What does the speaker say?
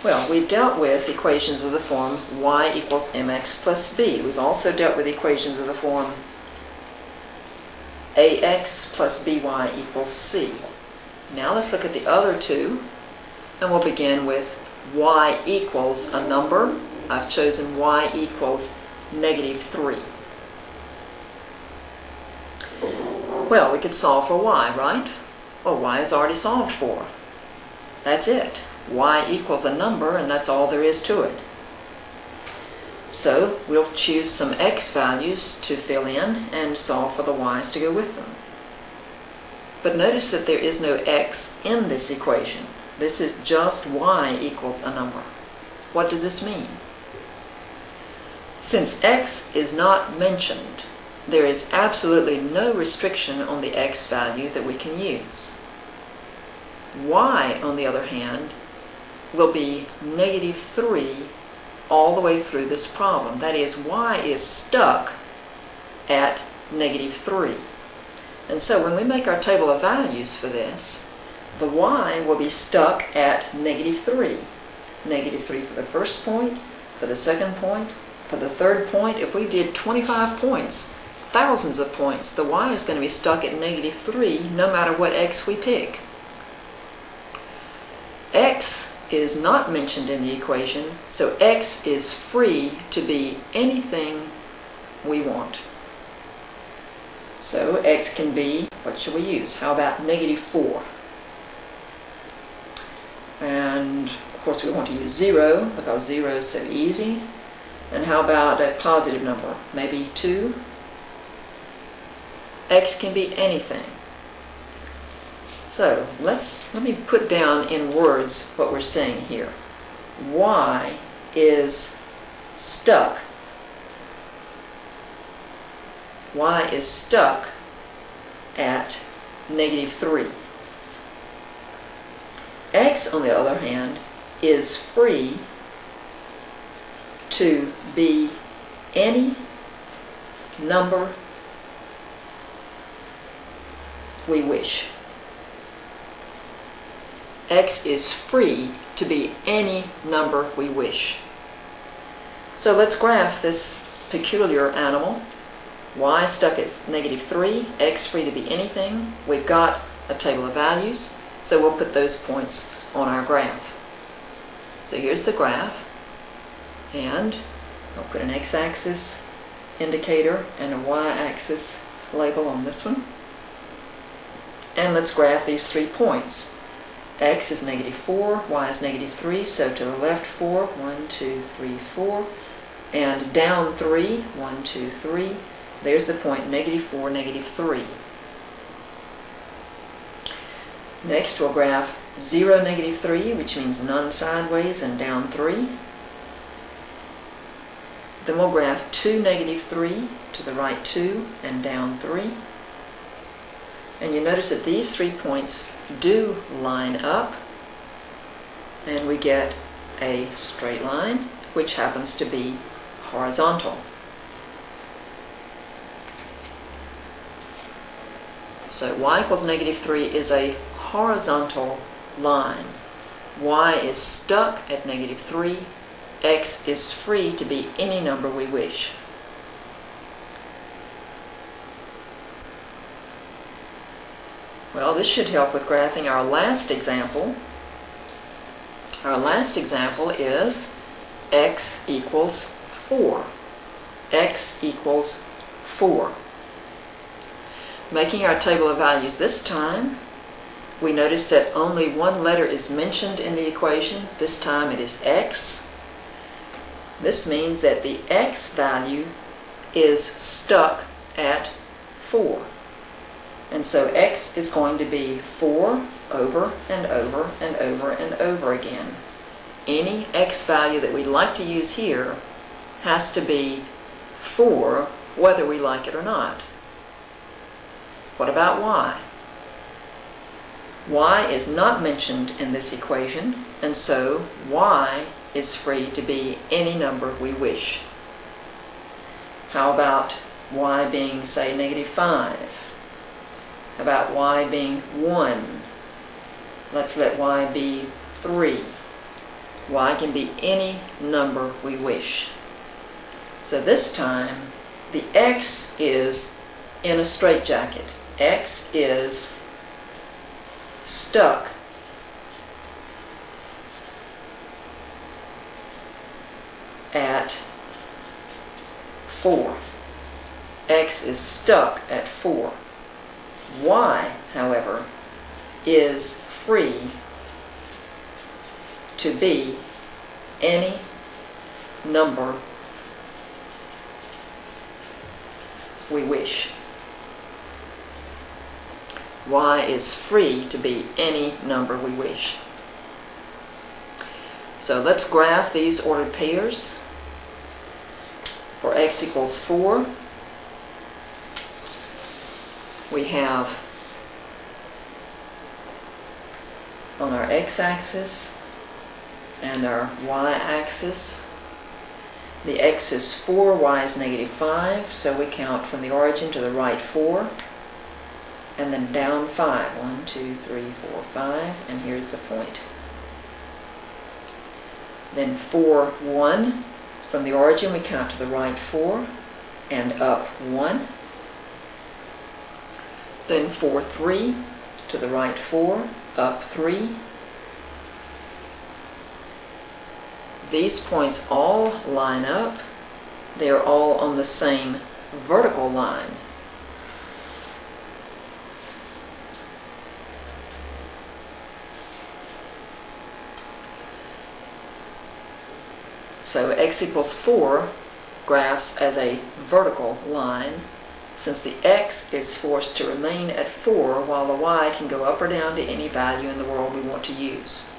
Well, we've dealt with equations of the form y equals mx plus b. We've also dealt with equations of the form ax plus by equals c. Now let's look at the other two, and we'll begin with y equals a number. I've chosen y equals -3. Well, we could solve for y, right? Well, y is already solved for. That's it. Y equals a number, and that's all there is to it. So we'll choose some x values to fill in and solve for the y's to go with them. But notice that there is no x in this equation. This is just y equals a number. What does this mean? Since x is not mentioned, there is absolutely no restriction on the x value that we can use. Y, on the other hand, will be -3 all the way through this problem. That is, y is stuck at -3. And so when we make our table of values for this, the y will be stuck at -3. -3 for the first point, for the second point, for the third point. If we did 25 points, thousands of points, the y is going to be stuck at -3 no matter what x we pick. X is not mentioned in the equation, so x is free to be anything we want. So x can be, what should we use? How about -4? And of course we want to use 0 because 0 is so easy. And how about a positive number? Maybe 2? X can be anything. So let me put down in words what we're saying here. Y is stuck. Y is stuck at -3. X, on the other hand, is free to be any number we wish. X is free to be any number we wish. So let's graph this peculiar animal. Y stuck at -3, x free to be anything. We've got a table of values, so we'll put those points on our graph. So here's the graph, and I'll put an x-axis indicator and a y-axis label on this one. And let's graph these 3 points. X is -4, y is -3, so to the left 4, 1, 2, 3, 4, and down 3, 1, 2, 3. There's the point, -4, -3. Next we'll graph 0, -3, which means none sideways, and down 3. Then we'll graph 2, -3, to the right 2, and down 3. And you notice that these 3 points do line up, and we get a straight line, which happens to be horizontal. So y equals -3 is a horizontal line. Y is stuck at -3. X is free to be any number we wish. Well, this should help with graphing our last example. Our last example is x equals 4. X equals 4. Making our table of values this time, we notice that only one letter is mentioned in the equation. This time it is x. This means that the x value is stuck at 4. And so x is going to be 4 over and over and over and over again. Any x value that we'd like to use here has to be 4, whether we like it or not. What about y? Y is not mentioned in this equation, and so y is free to be any number we wish. How about y being, say, -5? How about y being 1? Let's let y be 3. Y can be any number we wish. So this time, the X is in a straitjacket. X is stuck at 4. X is stuck at 4. Y, however, is free to be any number we wish. Y is free to be any number we wish. So let's graph these ordered pairs. For x equals 4, we have on our x-axis and our y-axis, the x is 4, y is -5, so we count from the origin to the right 4, and then down 5. 1, 2, 3, 4, 5, and here's the point. Then 4, 1, from the origin we count to the right 4, and up 1. Then 4, 3, to the right 4, up 3. These points all line up. They're all on the same vertical line. So x equals 4 graphs as a vertical line, since the x is forced to remain at 4 while the y can go up or down to any value in the world we want to use.